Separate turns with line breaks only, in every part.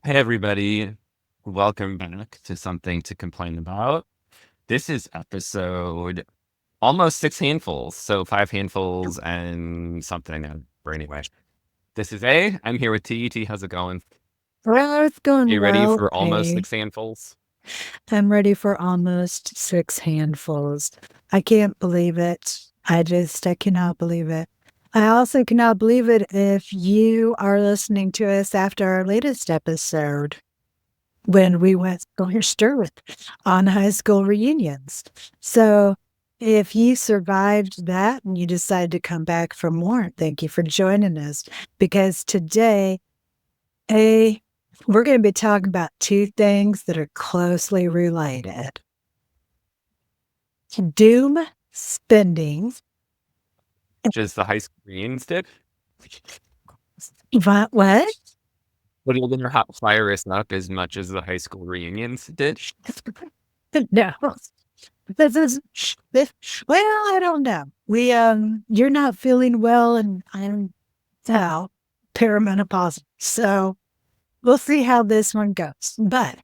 Hey, everybody. Welcome back to Something to Complain About. This is episode almost six handfuls. So five handfuls and something. But anyway, this is A. I'm here with T. T, how's it going?
Well, it's
Are
going
you ready
well.
for almost
Hey,
six handfuls?
I'm ready for almost six handfuls. I can't believe it. I cannot believe it. I also cannot believe it if you are listening to us after our latest episode when we went stir on high school reunions. So if you survived that and you decided to come back for more, thank you for joining us because today Hey, we're going to be talking about two things that are closely related doom spending.
Just the high school reunions did?
What?
Would you your hot fire us up as much as the high school reunions did?
No. This is this, well, I don't know. You're not feeling well and I'm out perimenopausal. So we'll see how this one goes. But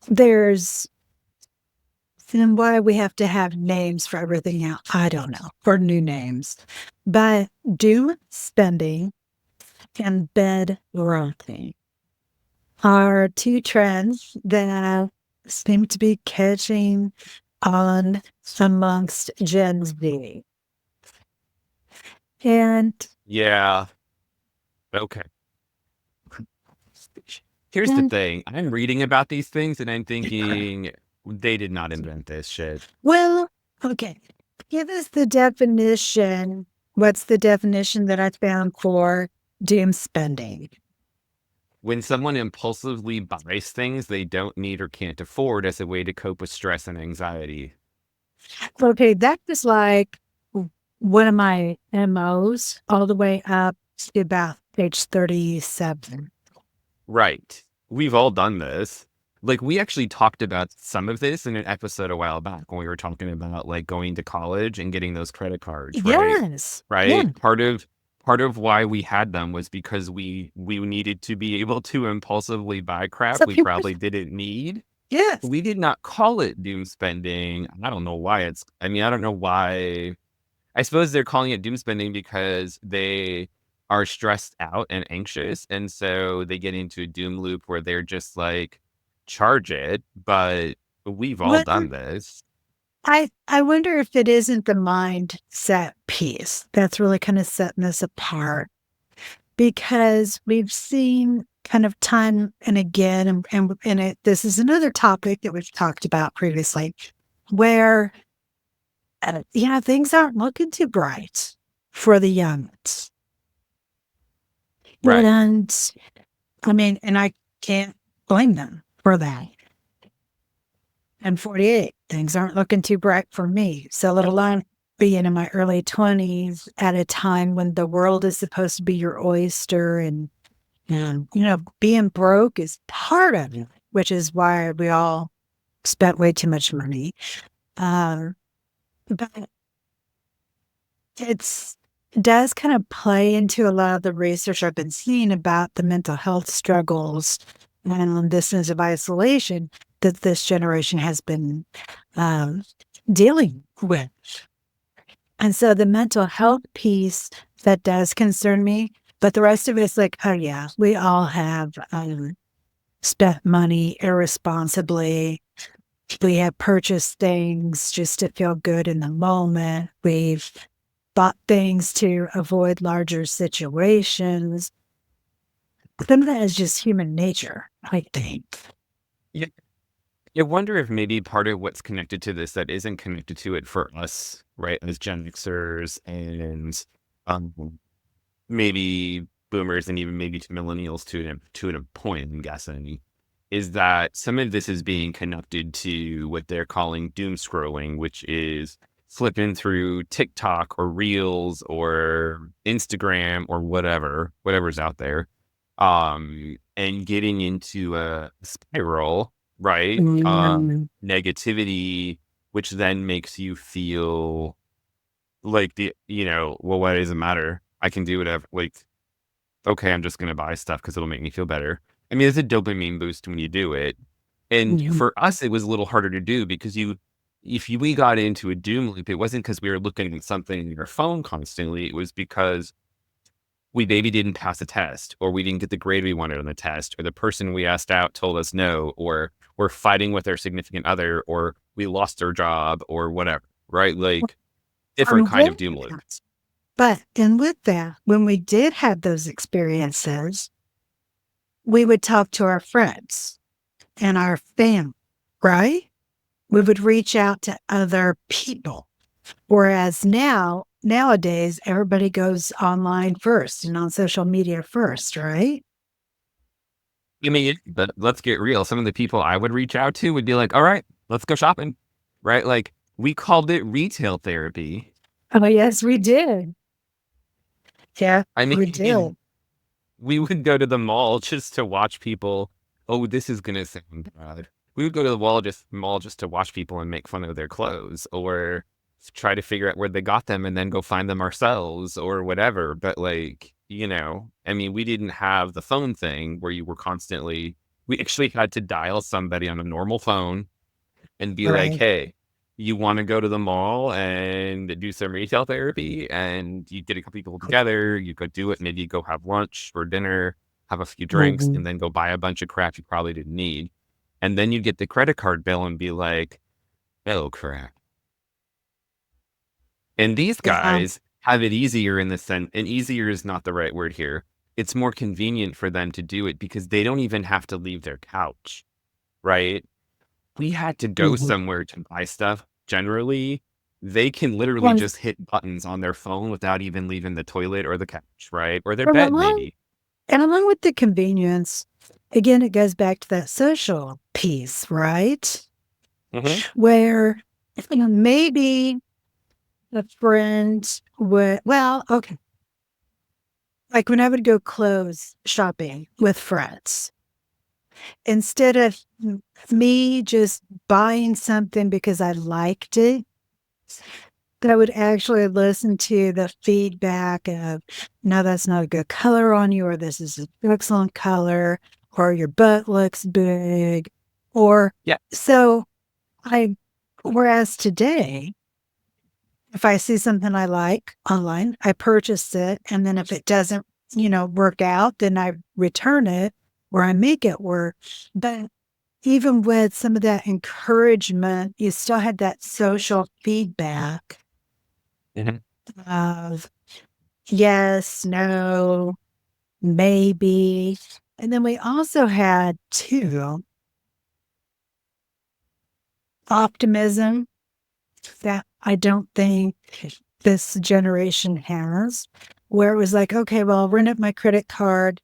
there's and why we have to have names for everything now, I don't know, for new names. But doom spending and bed rotting are two trends that seem to be catching on amongst Gen Z. And
Yeah. Okay. Here's the
and
thing. I'm reading about these things and I'm thinking they did not invent this shit.
well, okay. Give us the definition. What's the definition that I found for doom spending?
When someone impulsively buys things they don't need or can't afford as a way to cope with stress and anxiety.
Okay, that was like one of my MOs all the way up to about page 37.
Right. We've all done this. Like, we actually talked about some of this in an episode a while back when we were talking about like going to college and getting those credit cards, right?
Yes. Yeah.
Right. Part of why we had them was because we needed to be able to impulsively buy crap
So
we
people,
probably didn't need.
yes.
We did not call it doom spending. I don't know why I don't know why. I suppose they're calling it doom spending because they are stressed out and anxious. And so they get into a doom loop where they're just like, charge it. But we've all
What
done this.
I wonder if it isn't the mindset piece that's really kind of setting us apart because we've seen kind of time and again, this is another topic that we've talked about previously, where yeah, things aren't looking too bright for the youngs.
Right.
And I mean, and I can't blame them for that. I'm 48. Things aren't looking too bright for me. So let alone being in my early 20s at a time when the world is supposed to be your oyster and being broke is part of it, which is why we all spent way too much money. Um, but it's it does kind of play into a lot of the research I've been seeing about the mental health struggles and this sense of isolation that this generation has been um, dealing with. And so the mental health piece that does concern me, but the rest of it's like, oh yeah, we all have spent money irresponsibly. We have purchased things just to feel good in the moment. We've bought things to avoid larger situations. Some of that is just human nature, I think.
You, you wonder if maybe part of what's connected to this that isn't connected to it for us, right, as Gen Xers and um, maybe boomers and even maybe to millennials to a point, I'm guessing, is that some of this is being connected to what they're calling doom scrolling, which is flipping through TikTok or Reels or Instagram or whatever's out there, and getting into a spiral, right?
Mm,
Negativity, which then makes you feel like well, why does it matter? I can do whatever. Like okay, I'm just going to buy stuff because it'll make me feel better. I mean, it's a dopamine boost when you do it. And
Mhm.
for us, it was a little harder to do because we got into a doom loop, it wasn't because we were looking at something in your phone constantly. It was because we maybe didn't pass a test, or we didn't get the grade we wanted on the test, or the person we asked out told us no, or we're fighting with our significant other, or we lost our job, or whatever, right? Like different kind of
With
doom loop.
that, and with that, when we did have those experiences, we would talk to our friends and our family, right? We would reach out to other people. Whereas nowadays, everybody goes online first and on social media first, right?
I mean, but let's get real. Some of the people I would reach out to would be like, all right, let's go shopping, right? Like we called it retail therapy.
Oh, yes, we did. Yeah,
I
we
mean,
did.
we would go to the mall just to watch people. Oh, this is gonna sound bad. We would go to the mall just to watch people and make fun of their clothes, or try to figure out where they got them and then go find them ourselves, or whatever. But like, I mean, we didn't have the phone thing where you were constantly. We actually had to dial somebody on a normal phone and be like,
Right.
"Hey, you want to go to the mall and do some retail therapy?" And you get a couple people together, you go do it. Maybe you go have lunch or dinner, have a few drinks,
Mhm.
and then go buy a bunch of crap you probably didn't need. And then you get the credit card bill and be like, "Oh crap." And these
Yeah.
guys have it easier in the sense, and easier is not the right word here. It's more convenient for them to do it because they don't even have to leave their couch, right? We had to go
Mhm.
somewhere to buy stuff. Generally, they can literally
Well,
just hit buttons on their phone without even leaving the toilet or the couch, right? Or their
and
bed,
along
maybe.
and along with the convenience, again, it goes back to that social piece, right?
Hmm.
Where, maybe a friend would okay, like when I would go clothes shopping with friends, instead of me just buying something because I liked it, that I would actually listen to the feedback of, no, that's not a good color on you, or this is an excellent color, or your butt looks big, or
Yeah.
so I, whereas today, if I see something I like online, I purchase it. And then if it doesn't, work out, then I return it or I make it work. But even with some of that encouragement, you still had that social feedback
Hmm.
of yes, no, maybe. And then we also had too optimism that I don't think this generation has, where it was like, okay, well, I'll run up my credit card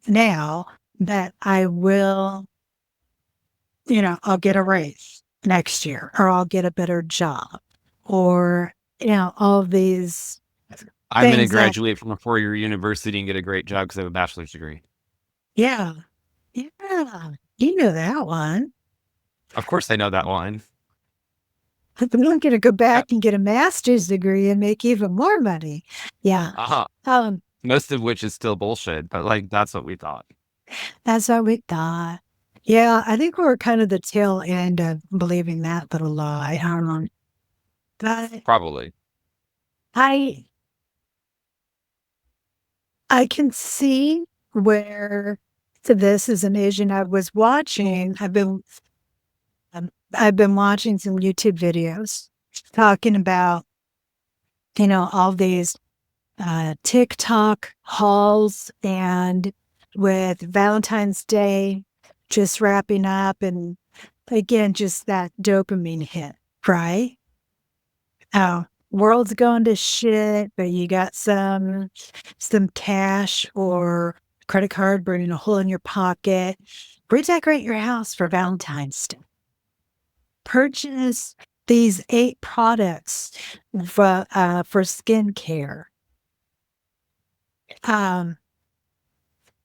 now that I will, I'll get a raise next year or I'll get a better job or, all these
I'm going to
things that,
graduate from a 4-year university and get a great job because I have a bachelor's degree.
yeah, yeah, you know that one.
Of course, I know that line.
I'm going to go
Uh
back and get a master's degree and make even more money. Yeah.
huh.
Um,
Most of which is still bullshit, but like that's what we thought.
That's what we thought. Yeah, I think we're kind of the tail end of believing that little lie. I don't know. But
Probably.
I I can see where to this is an Asian. I've been watching some YouTube videos talking about, all these TikTok hauls and with Valentine's Day just wrapping up and again, just that dopamine hit, right? Oh, world's going to shit, but you got some cash or credit card burning a hole in your pocket. Redecorate your house for Valentine's Day. Purchase these 8 products for skincare. Um,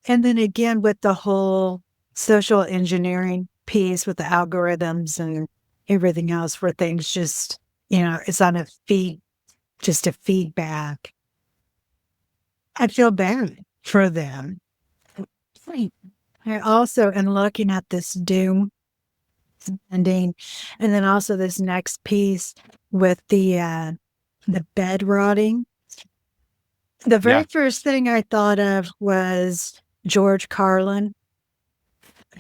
and then again with the whole social engineering piece with the algorithms and everything else where things just, it's on a feed, just a feedback. I feel bad. for them. I also am looking at this doom ending, and then also this next piece with the bed rotting. The very
Yeah.
first thing I thought of was George Carlin,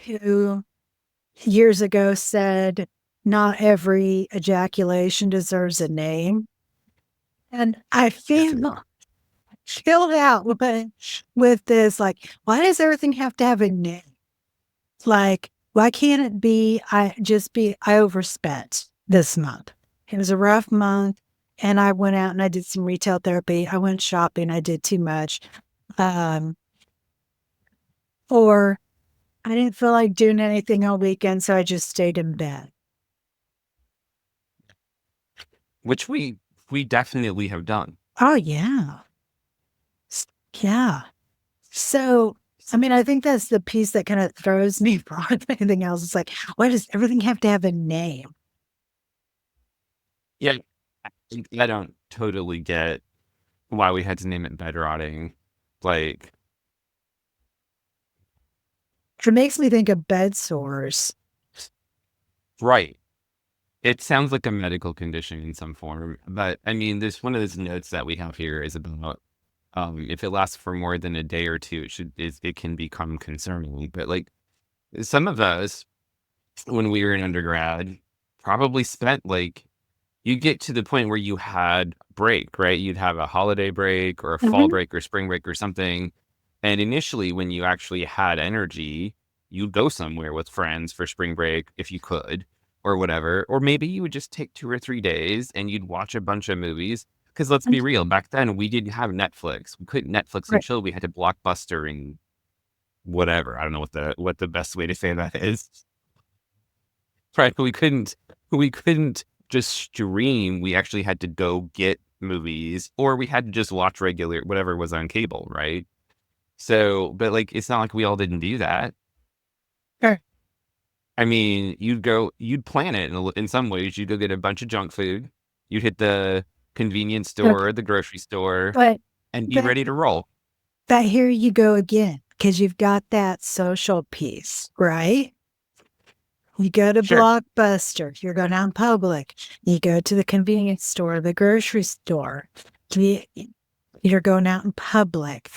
who years ago said, "Not every ejaculation deserves a name." And I feel chilled out with this, like, why does everything have to have a name? Like, why can't it be I overspent this month. It was a rough month, and I went out and I did some retail therapy. I went shopping. I did too much. Um, or I didn't feel like doing anything all weekend, so I just stayed in bed.
Which we definitely have done.
Oh, yeah. Yeah. So, I mean, I think that's the piece that kind of throws me more than anything else. It's like, why does everything have to have a name?
Yeah. I don't totally get why we had to name it bed rotting. Like,
It makes me think of bed sores.
right. It sounds like a medical condition in some form, but I mean, there's one of those notes that we have here is about if it lasts for more than a day or two, it can become concerning. But like some of us, when we were in undergrad, probably spent like you get to the point where you had break, right? You'd have a holiday break or a fall
Mhm.
break or spring break or something. And initially, when you actually had energy, you'd go somewhere with friends for spring break if you could, or whatever. Or maybe you would just take 2 or 3 days and you'd watch a bunch of movies. Because let's be real, back then we didn't have Netflix. We couldn't Netflix and
Right.
chill. We had to Blockbuster and whatever. I don't know what the best way to say that is. Right. We couldn't just stream. We actually had to go get movies or we had to just watch regular whatever was on cable, right? So, but like it's not like we all didn't do that.
Sure.
I mean, you'd plan it in some ways. You'd go get a bunch of junk food. You'd hit the convenience
Okay.
store, the grocery store,
But
and be
but
ready to roll.
but here you go again, because you've got that social piece, right? You go to
Sure.
Blockbuster, you're going out in public, you go to the convenience store, the grocery store, you- you're going out in public.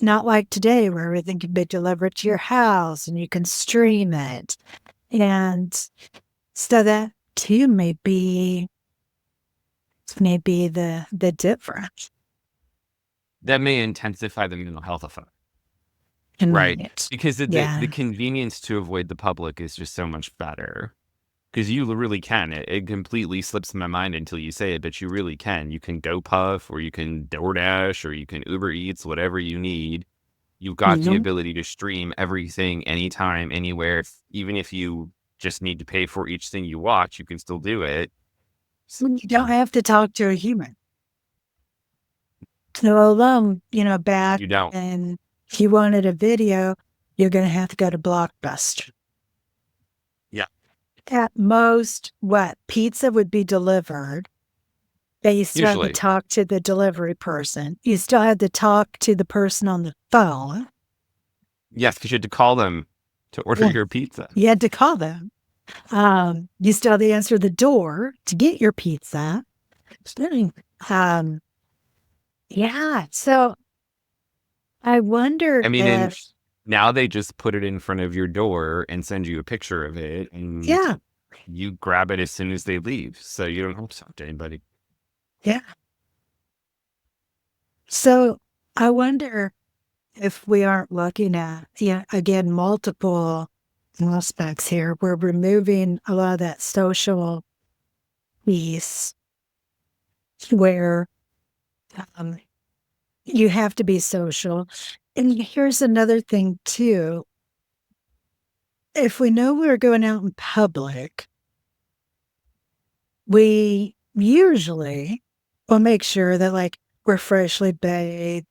Not like today where everything can be delivered to your house and you can stream it. And so that too may be the difference
That may intensify the mental health effect. Right.
convenience.
Because the
Yeah.
convenience to avoid the public is just so much better. Because you really can. It completely slips my mind until you say it, but you really can. You can go Puff or you can DoorDash or you can Uber Eats, whatever you need. You've got the
Mhm.
ability to stream everything, anytime, anywhere. Even if you just need to pay for each thing you watch, you can still do it.
You don't have to talk to a human. So alone, back
You don't.
and if you wanted a video, you're going to have to go to Blockbuster.
Yeah.
At most, what pizza would be delivered, but you still have to
Usually.
talk to the delivery person. You still have to talk to the person on the phone.
Yes, because you had to call them to order
Yeah.
your pizza.
You had to call them. You still had to answer the door to get your pizza. Um, yeah. So I wonder
I mean, and
if,
now they just put it in front of your door and send you a picture of it, and
yeah,
you grab it as soon as they leave, so you don't have to talk to anybody.
yeah. So I wonder if we aren't looking at, yeah, again, multiple aspects here. We're removing a lot of that social piece where um, you have to be social. And here's another thing, too. If we know we're going out in public, we usually will make sure that, like, we're freshly bathed,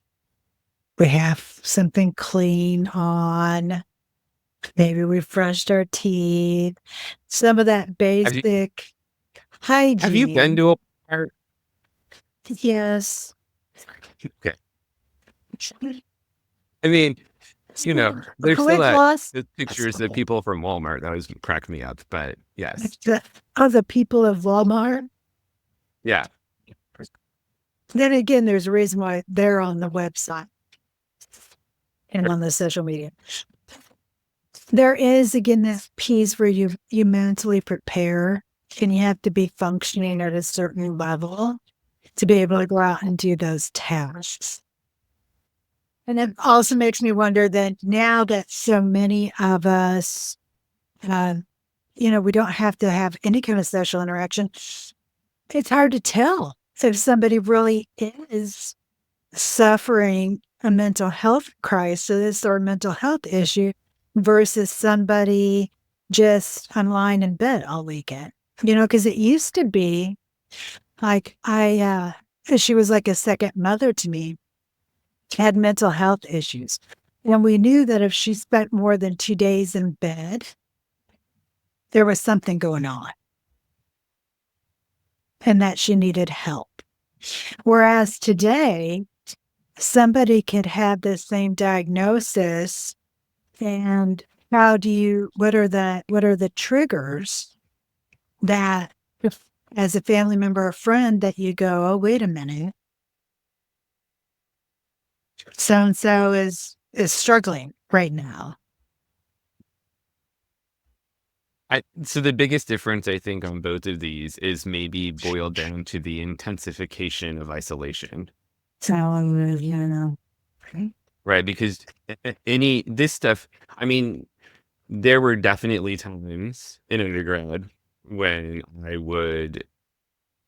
we have something clean on, maybe we brushed our teeth, some of that
Have you
basic
have you been
hygiene.
to a bar?
Yes.
Okay. I mean, there's still
Weight loss.
the pictures of people from Walmart that always crack me up. But yes,
The people of Walmart.
yeah,
Then again, there's a reason why they're on the website and on the social media. There is again this piece where you mentally prepare, and you have to be functioning at a certain level to be able to go out and do those tasks. And it also makes me wonder that now that so many of us, we don't have to have any kind of social interaction, it's hard to tell if somebody really is suffering a mental health crisis or a mental health issue versus somebody just online in bed all weekend. Because it used to be like she was like a second mother to me, had mental health issues. And we knew that if she spent more than 2 days in bed, there was something going on and that she needed help. Whereas today, somebody could have the same diagnosis, and what are the triggers that if, as a family member or friend, that you go, oh, wait a minute, so-and-so is struggling right now.
So the biggest difference I think on both of these is maybe boiled down to the intensification of isolation.
So,
Right, because this stuff, I mean, there were definitely times in undergrad when I would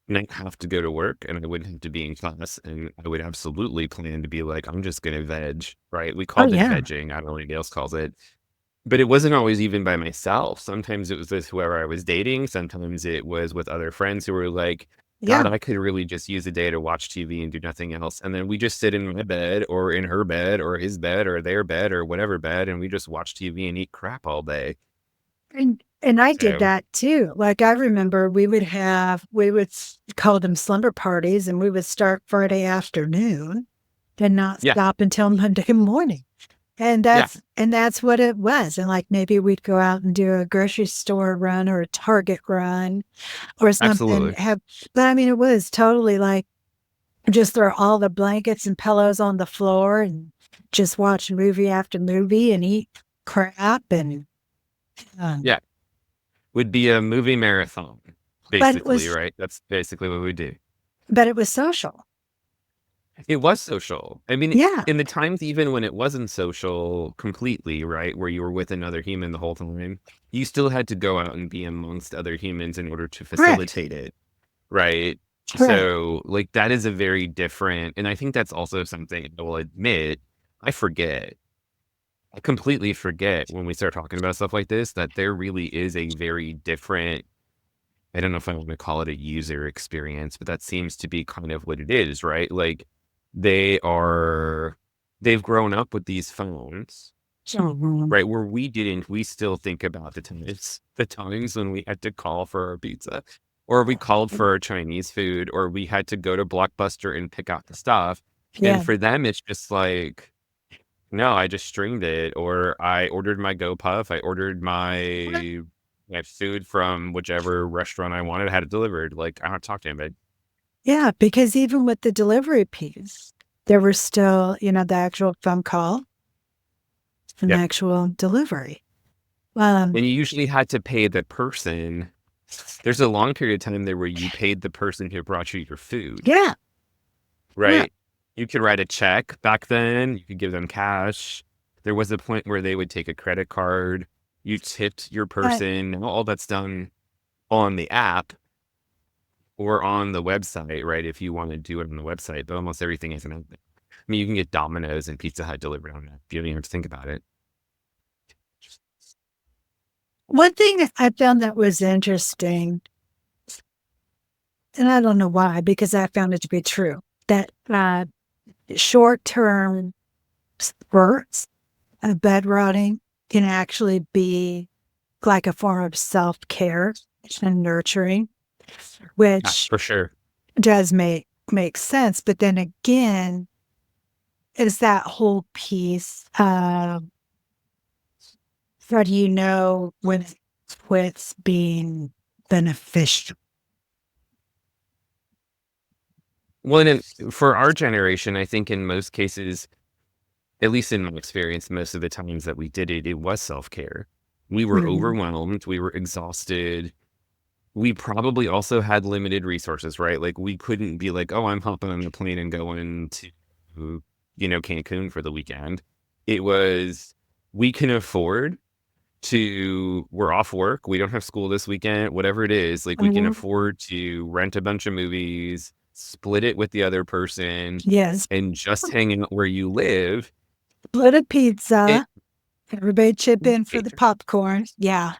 not have to go to work and I wouldn't have to be in class, and I would absolutely plan to be like, I'm just going to veg, right? We called it
yeah.
vegging. I don't know what anybody else calls it. But it wasn't always even by myself. Sometimes it was with whoever I was dating. Sometimes it was with other friends who were like, God, I could really just use a day to watch TV and do nothing else. And then we just sit in my bed or in her bed or his bed or their bed or whatever bed, and we just watch TV and eat crap all day.
And I did
So,
that too. Like I remember we would call them slumber parties, and we would start Friday afternoon and not
yeah,
stop until Monday morning. And
yeah,
that's what it was. And like maybe we'd go out and do a grocery store run or a Target run or something.
absolutely.
But I mean, it was totally like just throw all the blankets and pillows on the floor and just watch movie after movie and eat crap and
Yeah. Would be a movie marathon,
but it
basically,
was
right? That's basically what we do.
social.
It was social. I mean,
Yeah,
in the times even when it wasn't social completely, right, where you were with another human the whole time, you still had to go out and be amongst other humans in order to
correct.
facilitate it, right?
Right.
So, like, that is a very different, and I think that's also something I will admit, I forget. I completely forget when we start talking about stuff like this that there really is a very different, I don't know if I want to call it a user experience, but that seems to be kind of what it is, right? Like they are, they've grown up with these phones,
So,
right? Where we still think about the times when we had to call for our pizza, or we called for our Chinese food, or we had to go to Blockbuster and pick out the stuff.
yeah.
And for them, it's just like, no, I just streamed it, or I ordered my GoPuff. I ordered my food from whichever restaurant I wanted, had it delivered. Like, I don't talk to anybody.
Yeah, because even with the delivery piece, there was still, the actual phone call and the
Yep.
actual delivery.
And you usually had to pay the person. There's a long period of time there where you paid the person who brought you your food,
Yeah, yeah,
right? You could write a check back then. You could give them cash. There was a point where they would take a credit card. You tipped your
but
person. Now all that's done on the app or on the website, right? If you want to do it on the website, but almost everything is an app. I mean, you can get Domino's and Pizza Hut delivered on an app. You don't even have to think about it.
one thing that I found that was interesting, and I don't know why, because I found it to be true, that short-term spurts of bed rotting can actually be like a form of self-care and nurturing,
Yeah,
which
for sure.
does make sense. But then again, is that whole piece of how do you know when it quits being beneficial?
Well, for our generation, I think in most cases, at least in my experience, most of the times that we did it, it was self-care. We were
Mhm.
overwhelmed, we were exhausted. We probably also had limited resources, right? Like we couldn't be like, "Oh, I'm hopping on a plane and going to, Cancun for the weekend." It was, we can afford to, we're off work, we don't have school this weekend, whatever it is, like we can
Mhm.
afford to rent a bunch of movies, split it with the other person,
Yes.
and just hang out where you live.
Split a
It
pizza. Everybody chip in for
right,
the popcorn. Yeah.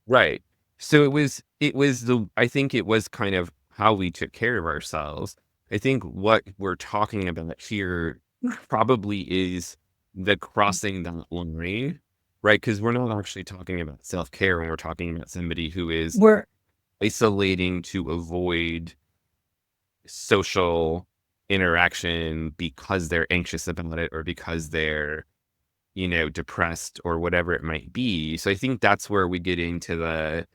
right. So it was I think it was kind of how we took care of ourselves. I think what we're talking about here probably is the crossing that line, right? Because we're not actually talking about self-care when we're talking about somebody who is
We're
isolating to avoid social interaction because they're anxious about it or because they're, depressed or whatever it might be. So I think that's where we get into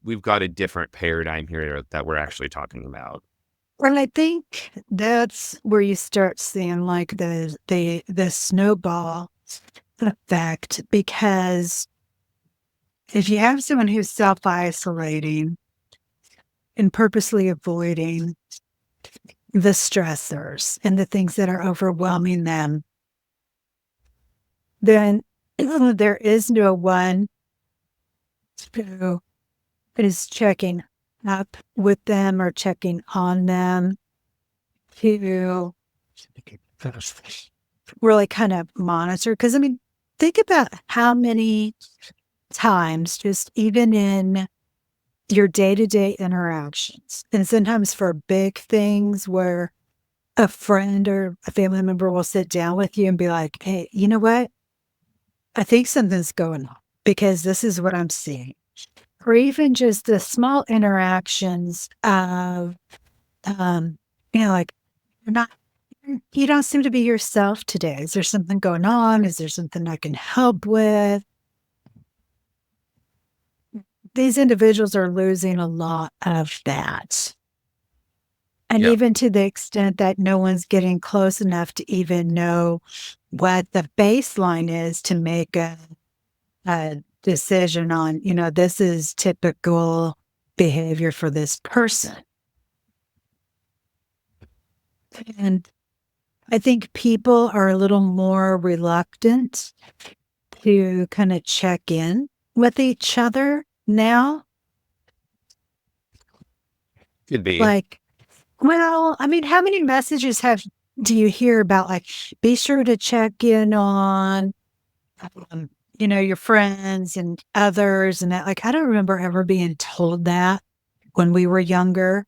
we've got a different paradigm here that we're actually talking about.
and I think that's where you start seeing like the snowball effect because if you have someone who's self-isolating and purposely avoiding the stressors and the things that are overwhelming them, then there is no one who is checking up with them or checking on them to really kind of monitor. Because, I mean, think about how many times, just even in your day to day interactions, and sometimes for big things where a friend or a family member will sit down with you and be like, hey, you know what? I think something's going on because this is what I'm seeing. Or even just the small interactions of, um, like, you're not, you don't seem to be yourself today. Is there something going on? Is there something I can help with? These individuals are losing a lot of that. And
Yeah.
even to the extent that no one's getting close enough to even know what the baseline is to make a decision on, this is typical behavior for this person. And I think people are a little more reluctant to kind of check in with each other now.
Could be.
Like, well, I mean, how many messages do you hear about like, be sure to check in on, um, your friends and others and that? Like, I don't remember ever being told that when we were younger.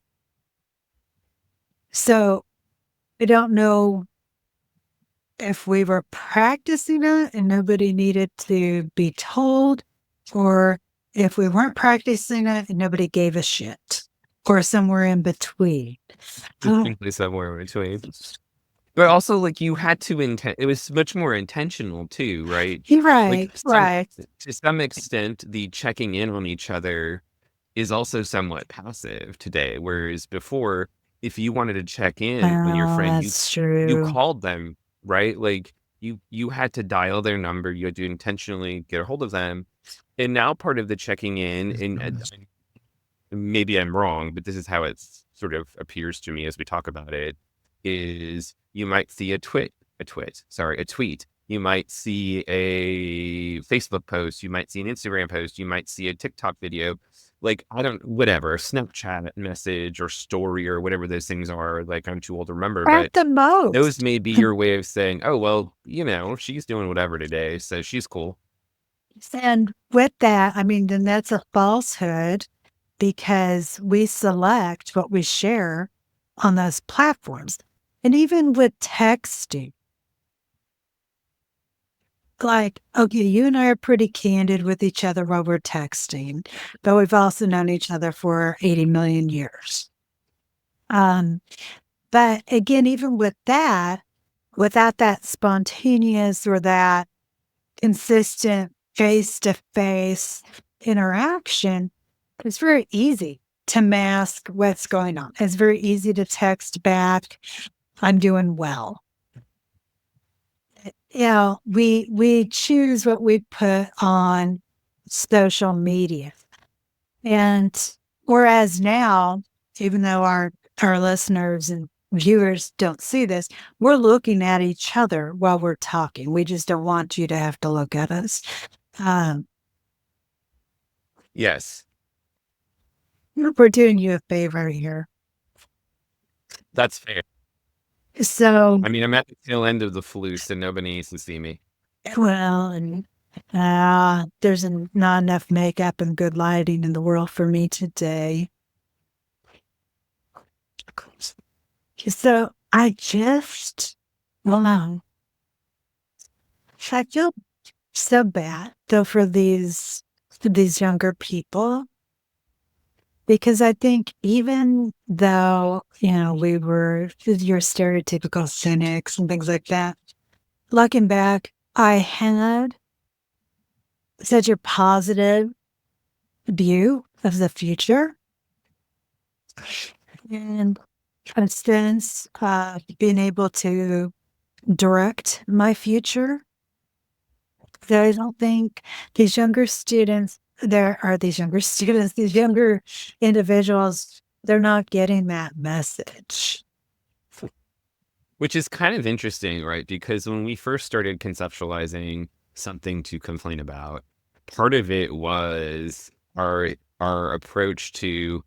So I don't know if we were practicing it and nobody needed to be told, or if we weren't practicing it and nobody gave a shit, or somewhere in between. Oh,
Distinctly somewhere in between. But also, like, you had to it was much more intentional too, right?
you're
Like,
right, right.
to some extent, the checking in on each other is also somewhat passive today, whereas before, if you wanted to check in on your
Well,
friend,
that's
you
true.
called them, right? Like, you had to dial their number, you had to intentionally get a hold of them, and now part of the checking in, and maybe I'm wrong, but this is how it sort of appears to me as we talk about it, is you might see a tweet. You might see a Facebook post. You might see an Instagram post. You might see a TikTok video. Like, I don't, whatever, a Snapchat message or story or whatever those things are. Like, I'm too old to remember,
At
but
the
those
most.
may be your way of saying, oh, well, she's doing whatever today. So she's cool.
And with that, I mean, then that's a falsehood because we select what we share on those platforms. And even with texting, like, okay, you and I are pretty candid with each other while we're texting, but we've also known each other for 80 million years. Um, but again, even with that, without that spontaneous or that consistent face-to-face interaction, it's very easy to mask what's going on. It's very easy to text back, "I'm doing well." We choose what we put on social media. And whereas now, even though our listeners and viewers don't see this, we're looking at each other while we're talking. We just don't want you to have to look at us. Um,
Yes,
we're doing you a favor here.
that's fair.
So,
I mean, I'm at the tail end of the flu, so nobody needs to see me.
well, and there's not enough makeup and good lighting in the world for me today. So I just, well, no, I feel so bad though for these younger people, because I think even though, we were your stereotypical cynics and things like that, looking back, I had such a positive view of the future. And since being able to direct my future, that I don't think these younger students, these younger individuals, they're not getting that message.
Which is kind of interesting, right? Because when we first started conceptualizing something to complain about, part of it was our approach to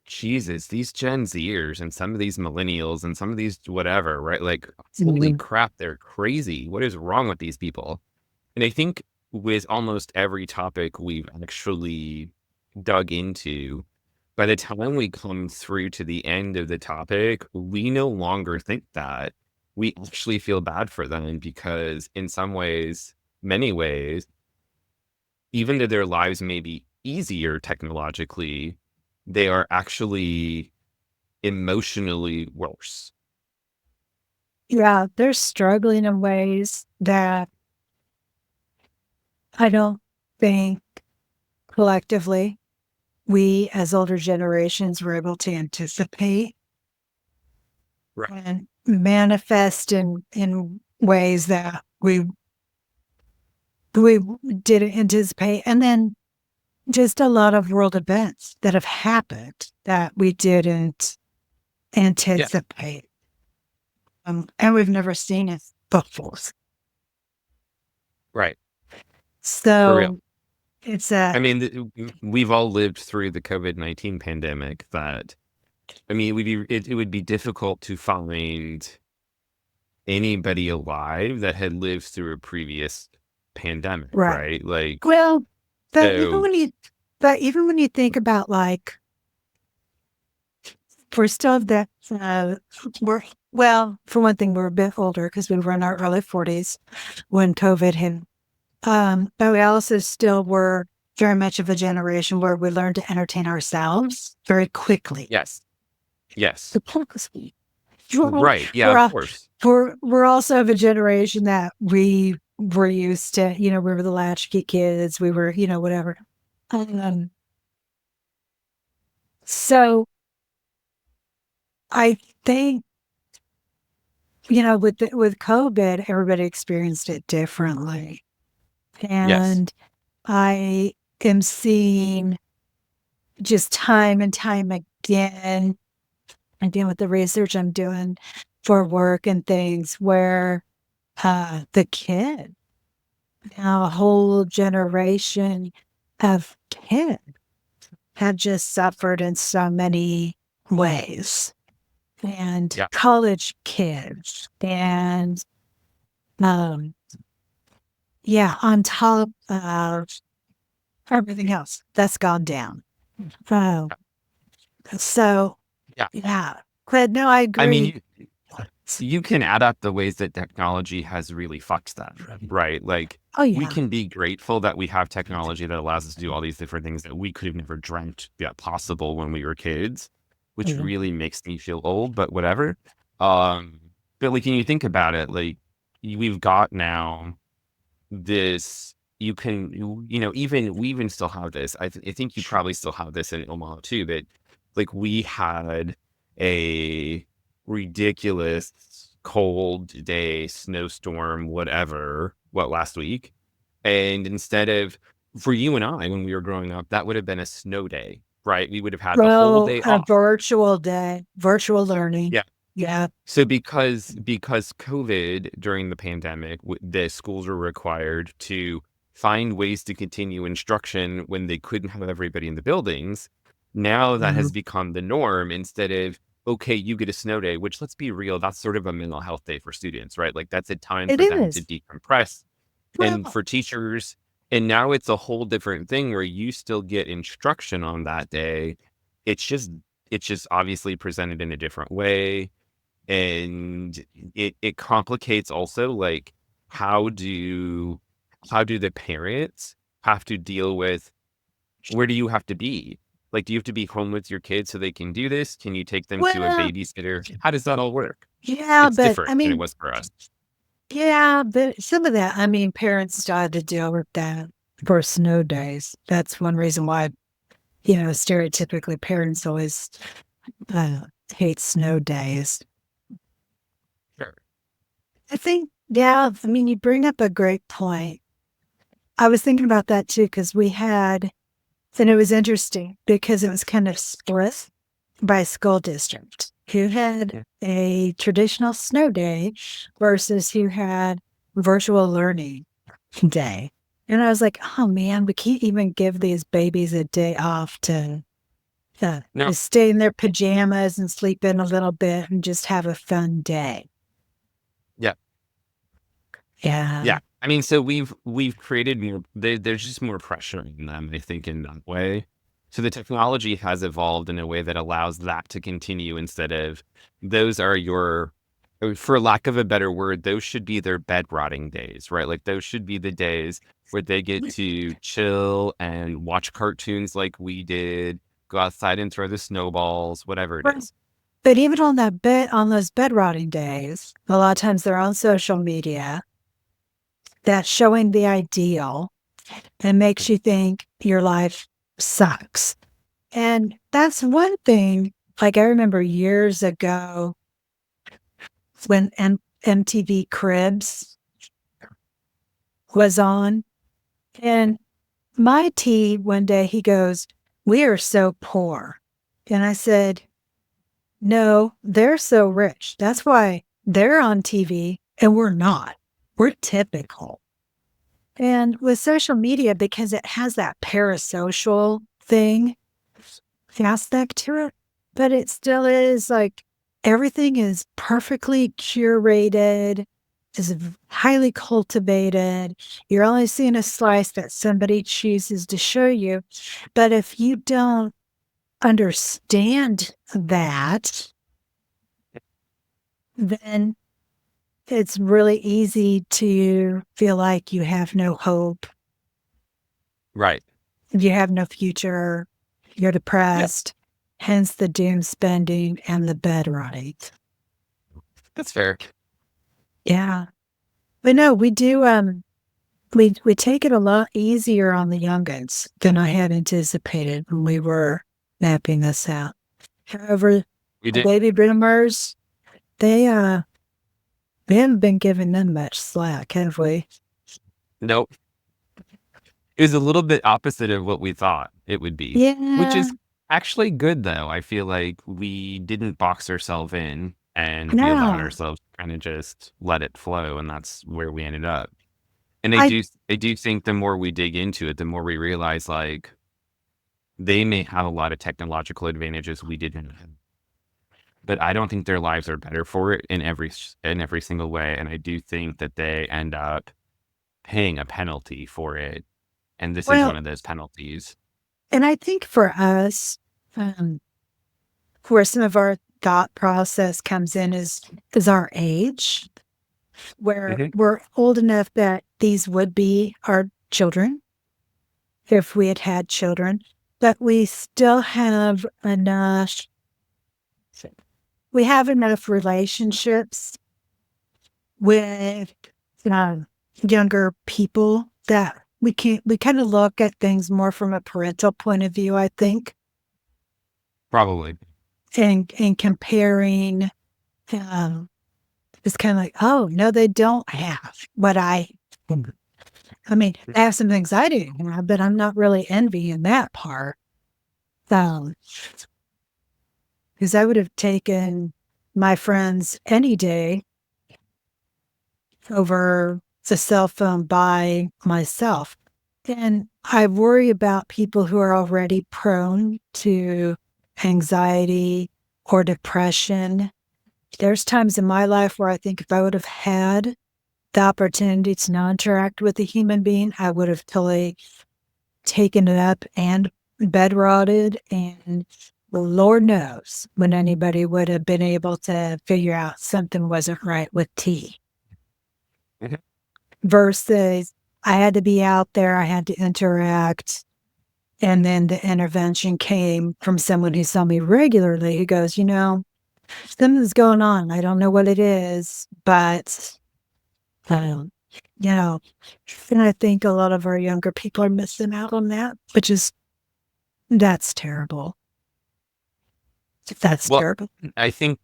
Jesus, these Gen Zers and some of these millennials and some of these whatever, right? Like, holy crap, they're crazy. What is wrong with these people? And I think with almost every topic we've actually dug into, by the time we come through to the end of the topic, we no longer think that. We actually feel bad for them because in some ways, many ways, even though their lives may be easier technologically, they are actually emotionally worse.
Yeah, they're struggling in ways that I don't think collectively we as older generations were able to anticipate
Right.
and manifest in ways that we didn't anticipate. And then just a lot of world events that have happened that we didn't anticipate. And we've never seen it before.
Right. For real.
So it's
I mean, we've all lived through the COVID-19 pandemic. That, I mean, it would be difficult to find anybody alive that had lived through a previous pandemic,
right.
right? Like,
Well, but even
so
when you think about like we're still that for one thing, we're a bit older because we were in our early 40s when COVID hit. But we also still were very much of a generation where we learned to entertain ourselves very quickly.
yes, yes,
We're,
right, yeah,
we're,
of
al-
course,
we're also of a generation that we were used to, we were the latchkey kids, we were, whatever. So I think, with COVID, everybody experienced it differently.
yes,
And I am seeing just time and time again, with the research I'm doing for work and things, where the kid, now a whole generation of kids have just suffered in so many ways. And
yeah,
college kids and on top of everything else that's gone down. Oh, so
yeah.
yeah. But no, I
I
agree.
mean, you can add up the ways that technology has really fucked that, right? Like,
Oh
we
yeah.
can be grateful that we have technology that allows us to do all these different things that we could have never dreamt possible when we were kids, which
Mhm.
really makes me feel old, but whatever. Um, But like, when you think about it, like we've got now this, you can, even we even still have this. I think you probably still have this in Omaha too, that like we had a ridiculous cold day, snowstorm, whatever, last week. And instead of, for you and I, when we were growing up, that would have been a snow day, right? We would have had the whole
So
day
a
off.
virtual day, virtual learning.
Yeah.
Yeah.
So because COVID during the pandemic, the schools were required to find ways to continue instruction when they couldn't have everybody in the buildings. Now that has
Mhm.
become the norm instead of, okay, you get a snow day, which, let's be real, that's sort of a mental health day for students, right? Like that's a time
It
for them to
is.
decompress, and
Well,
for teachers. And now it's a whole different thing where you still get instruction on that day. It's just it's just obviously presented in a different way, and it complicates also, like, how do the parents have to deal with, where do you have to be? Like, do you have to be home with your kids so they can do this? Can you take them to a
well,
babysitter? How does that all work?
yeah,
It's
but
different
I
than it
mean,
was for us.
yeah, but some of that, I mean, parents still had to deal with that for snow days. That's one reason why, stereotypically parents always uh, hate snow days.
Sure.
I think, yeah, I mean, you bring up a great point. I was thinking about that too, because and it was interesting because it was kind of split by school district who had
Yeah.
a traditional snow day versus who had virtual learning day. And I was like, oh man, we can't even give these babies a day off
No.
to stay in their pajamas and sleep in a little bit and just have a fun day.
Yeah.
Yeah.
Yeah. I mean, so we've created more, there's just more pressure on them, I think, in that way. So the technology has evolved in a way that allows that to continue, instead of, those are your, for lack of a better word, those should be their bed rotting days, right? Like those should be the days where they get to chill and watch cartoons like we did, go outside and throw the snowballs, whatever it
Right.
is.
But even on those bed rotting days, a lot of times they're on social media that's showing the ideal and makes you think your life sucks. And that's one thing. Like I remember years ago when MTV Cribs was on, and my T one day he goes, "We are so poor," and I said, "No, they're so rich. That's why they're on TV and we're not. We're typical." And with social media, because it has that parasocial thing aspect to it, but it still is like everything is perfectly curated, is highly cultivated. You're only seeing a slice that somebody chooses to show you. But if you don't understand that, then it's really easy to feel like you have no hope,
Right.
you have no future, you're
Yeah.
depressed, hence the doom spending and the bed rotting.
That's fair.
Yeah. But no, we do we take it a lot easier on the youngins than I had anticipated when we were mapping this out. However,
We
the
did.
baby boomers, they we haven't been giving them much slack, have we?
Nope. It was a little bit opposite of what we thought it would be, which
Yeah.
is actually good, though. I feel like we didn't box ourselves in, and we allowed
No.
ourselves to kind of just let it flow, and that's where we ended up. And
I
I do think the more we dig into it, the more we realize, like, they may have a lot of technological advantages we didn't have, but I don't think their lives are better for it in in every single way. And I do think that they end up paying a penalty for it, and this is one
well,
of those penalties.
and I think for us, um, where some of our thought process comes in is our age, where
Mhm.
we're old enough that these would be our children if we had had children, but we have enough relationships with uh, younger people that we kind of look at things more from a parental point of view, I think,
Probably.
and comparing. Um, it's kind of like, oh no, they don't have what I. I mean, I have some things I do have, but I'm not really envying that part. So, because I would have taken my friends any day over the cell phone by myself. And I worry about people who are already prone to anxiety or depression. There's times in my life where I think if I would have had the opportunity to not interact with a human being, I would have totally taken it up and bedrotted. And Lord knows when anybody would have been able to figure out something wasn't right with tea.
Mhm.
Versus I had to be out there, I had to interact. And then the intervention came from someone who saw me regularly who goes, something's going on. I don't know what it is, but, um, you know, and I think a lot of our younger people are missing out on that, that's terrible. That's
Well,
terrible.
I think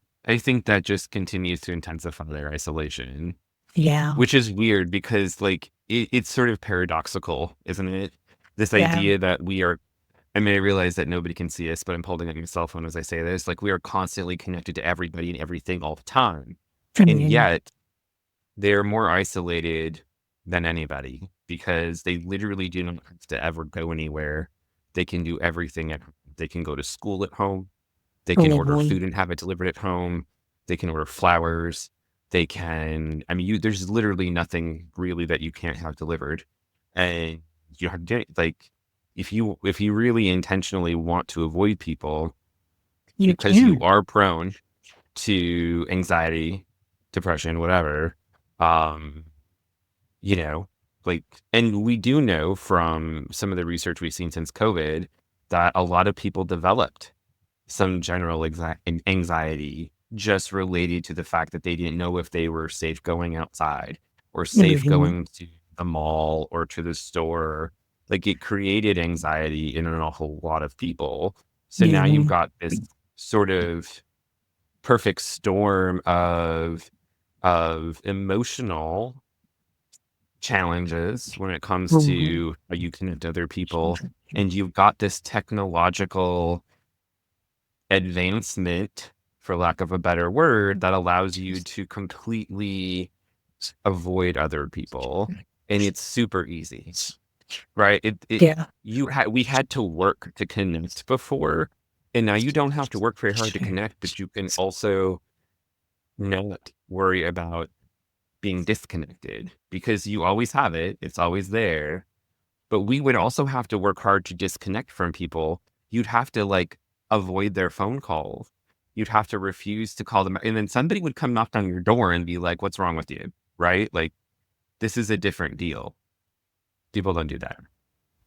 that just continues to intensify their isolation,
Yeah.
which is weird because like it's sort of paradoxical, isn't it? This
Yeah.
idea that we are. I mean, I realize that nobody can see us, but I'm holding up my cell phone as I say this. Like we are constantly connected to everybody and everything all the time, and
Mhm.
yet they're more isolated than anybody because they literally do not have to ever go anywhere. They can do everything at home. They can go to school at home. They can order
Mhm.
food and have it delivered at home. They can order flowers. They can, I mean, there's literally nothing really that you can't have delivered. And you have to, like, if you really intentionally want to avoid people
You
because you
can.
are prone to anxiety, depression, whatever, um, you know, like, and we do know from some of the research we've seen since COVID that a lot of people developed some general anxiety just related to the fact that they didn't know if they were safe going outside or safe
Mhm.
going to the mall or to the store. Like it created anxiety in an awful lot of people. So now you've
Mhm.
got this sort of perfect storm of emotional challenges when it comes
Mhm.
to how you connect to other people. And you've got this technological advancement, for lack of a better word, that allows you to completely avoid other people. And it's super easy, right?
Yeah.
We had to work to connect before. And now you don't have to work very hard to connect, but you can also not worry about being disconnected because you always have it. It's always there. But we would also have to work hard to disconnect from people. You'd have to like avoid their phone calls. You'd have to refuse to call them. And then somebody would come knock on your door and be like, what's wrong with you? Right? Like, this is a different deal. People don't do that.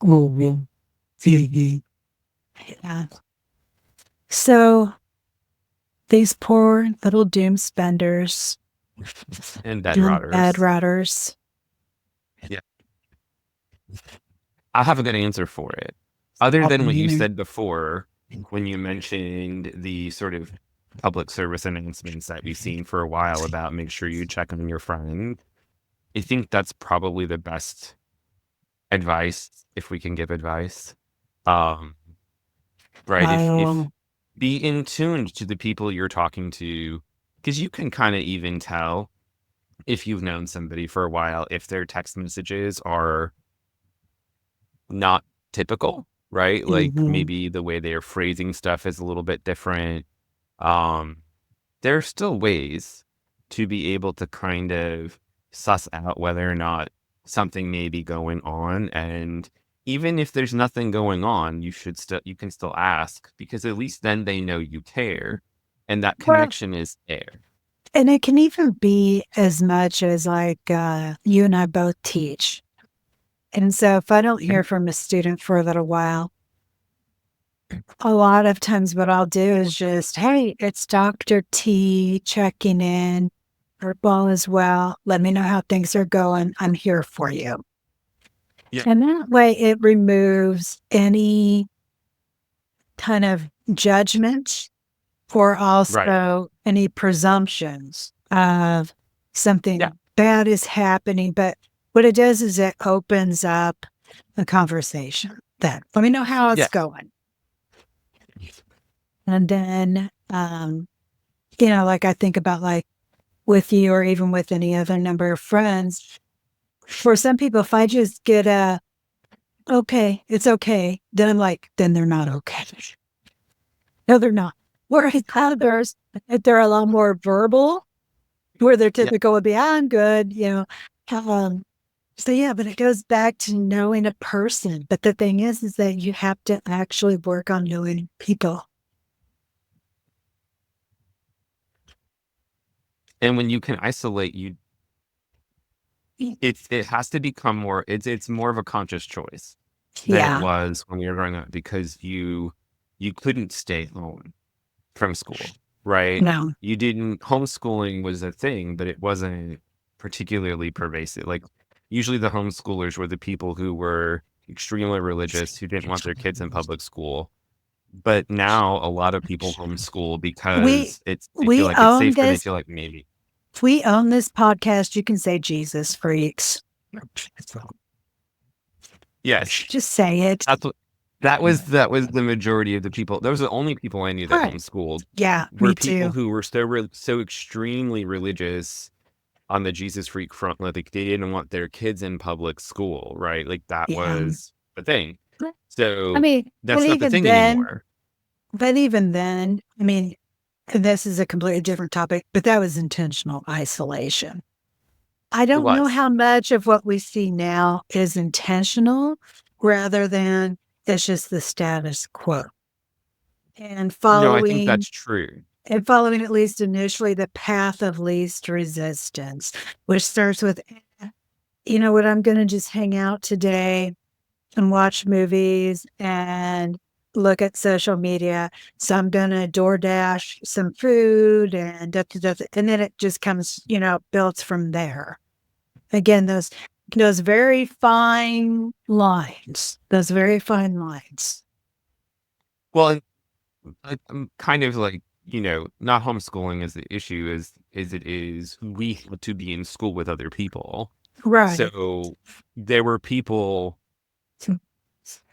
Mhm. Mhm. Yeah. So these poor little doom spenders
And bed
and bad
rotters.
routers.
Yeah. I have a good answer for it. Other than what you said before, when you mentioned the sort of public service announcements that we've seen for a while about make sure you check on your friend, I think that's probably the best advice if we can give advice. Um, right. If
Um,
be in tune to the people you're talking to, because you can kind of even tell if you've known somebody for a while if their text messages are not typical, right? Like
mhm.
maybe the way they're phrasing stuff is a little bit different. Um, there are still ways to be able to kind of suss out whether or not something may be going on. And even if there's nothing going on, you can still ask because at least then they know you care and that
Well,
connection is there.
and it can even be as much as like you and I both teach. And so if I don't hear from a student for a little while, a lot of times what I'll do is just, hey, it's Dr. T checking in. Hope all is well. Let me know how things are going. I'm here for you.
Yeah.
And that way it removes any kind of judgment or
Right.
also any presumptions of something
Yeah.
bad is happening. But what it does is it opens up a conversation. Then let me know how it's
Yes.
going. And then, like I think about like with you or even with any other number of friends, for some people, if I just get okay, it's okay, then I'm like, then they're not okay. No, they're not. Whereas others, if they're a lot more verbal, where they're
Yeah.
typical would be, I'm good, So yeah, but it goes back to knowing a person. But the thing is that you have to actually work on knowing people.
And when you can isolate, it has to become more. It's more of a conscious choice than it
Yeah.
was when we were growing up because you couldn't stay home from school, right?
No.
You didn't. Homeschooling was a thing, but it wasn't particularly pervasive. Like usually, the homeschoolers were the people who were extremely religious who didn't want their kids in public school. But now a lot of people homeschool
We
because they feel
we
like it's
own
safer. They
this.
feel like maybe.
If we own this podcast, you can say Jesus freaks.
Yes.
Just say it.
That's what that was the majority of the people. Those are the only people I knew that
Right.
homeschooled
Yeah,
were
me
people
too.
who were so extremely religious on the Jesus freak front. Like they didn't want their kids in public school, right? Like that
Yeah.
was the thing.
I
So
mean,
that's not the thing anymore.
but even then, I mean, and this is a completely different topic, but that was intentional isolation. I
It
don't know
was.
how much of what we see now is intentional rather than it's just the status quo. And
No, I think
following
that's true.
at least initially the path of least resistance, which starts with, you know what, I'm going to just hang out today and watch movies and look at social media. So I'm going to DoorDash some food and and then it just comes, builds from there. Again, those very fine lines,
Well, and I'm kind of like, not homeschooling is the issue is it is we had to be in school with other people.
Right.
So there were people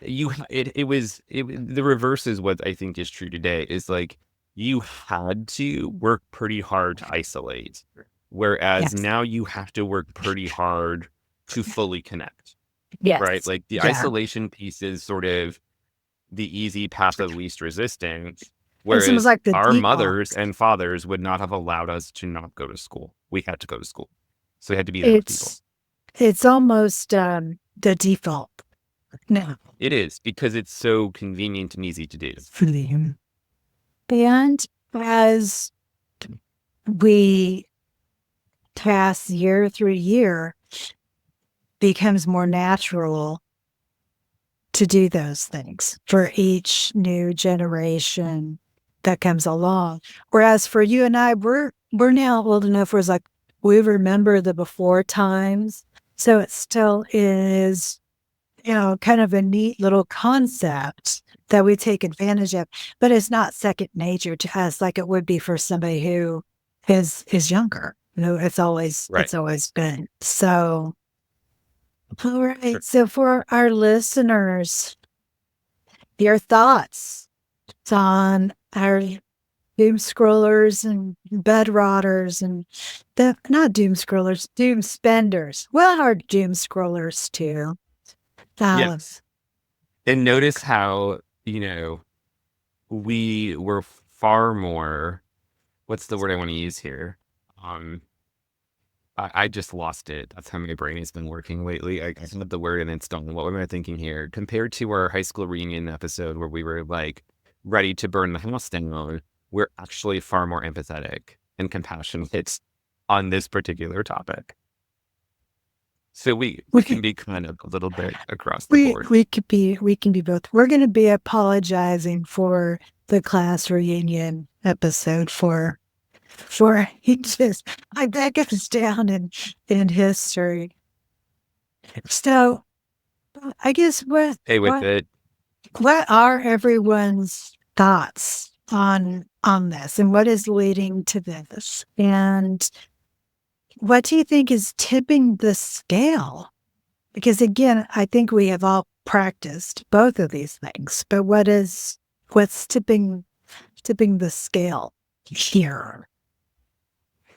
the reverse is what I think is true today is like you had to work pretty hard to isolate, whereas
Yes.
now you have to work pretty hard to fully connect, right?
Yes.
Like the
Yeah.
isolation piece is sort of the easy path of least resistance,
It seems
whereas
like the
our
default.
mothers and fathers would not have allowed us to not go to school. We had to go to school, so we had to be there with people.
It's almost the default. No.
It is because it's so convenient and easy to do.
And as we pass year through year, becomes more natural to do those things for each new generation that comes along. Whereas for you and I, we're now old enough where it's like we remember the before times. So it still is, kind of a neat little concept that we take advantage of, but it's not second nature to us like it would be for somebody who is younger. It's always been. So, all right.
Sure.
So for our listeners, your thoughts on our doom scrollers and bed rotters and not doom scrollers, doom spenders. Well, our doom scrollers too.
Yes. And notice how, we were far more, what's the word I want to use here? I just lost it. That's how my brain has been working lately. I had the word and it's gone. What am I thinking here? Compared to our high school reunion episode where we were like ready to burn the house down, we're actually far more empathetic and compassionate on this particular topic. So we can be kind of a little bit across the board.
We can be both. We're going to be apologizing for the class reunion episode for for ages. Like that goes down in history. So I guess
Hey, with
what
it,
what are everyone's thoughts on this and what is leading to this? And what do you think is tipping the scale? Because again, I think we have all practiced both of these things, but what's tipping the scale here?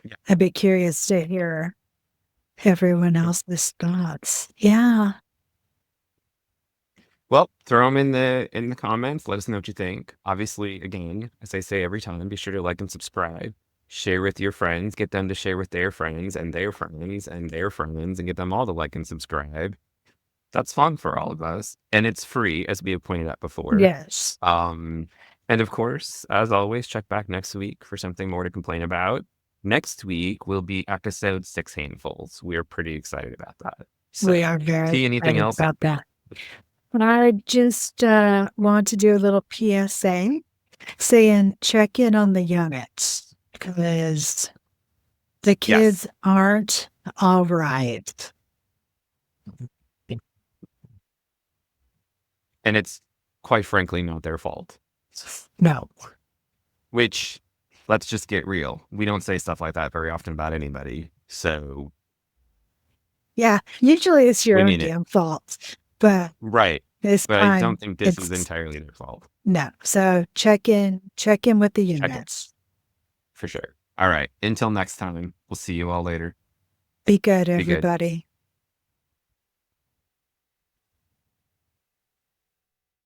yeah.
I'd be curious to hear everyone else's thoughts. Yeah.
Well, throw them in the comments. Let us know what you think. Obviously, again, as I say every time, be sure to like and subscribe. Share with your friends. Get them to share with their friends and their friends and their friends, and get them all to like and subscribe. That's fun for all of us, and it's free, as we have pointed out before.
Yes.
Um, and of course, as always, check back next week for something more to complain about. Next week will be episode 6 handfuls. We are pretty excited about that. So,
We are very
T, anything
excited
else?
about that. I just want to do a little PSA saying check in on the youngets because the kids aren't all right.
And it's quite frankly not their fault.
No.
Which, let's just get real. We don't say stuff like that very often about anybody. So,
Yeah, usually it's your
we
own
mean it.
damn fault, but
Right.
this
But I
time
don't think this is
it's
entirely their fault.
no. So check in with the
Check in.
units.
For sure. All right. Until next time, we'll see you all later.
Be good,
Be good.
everybody.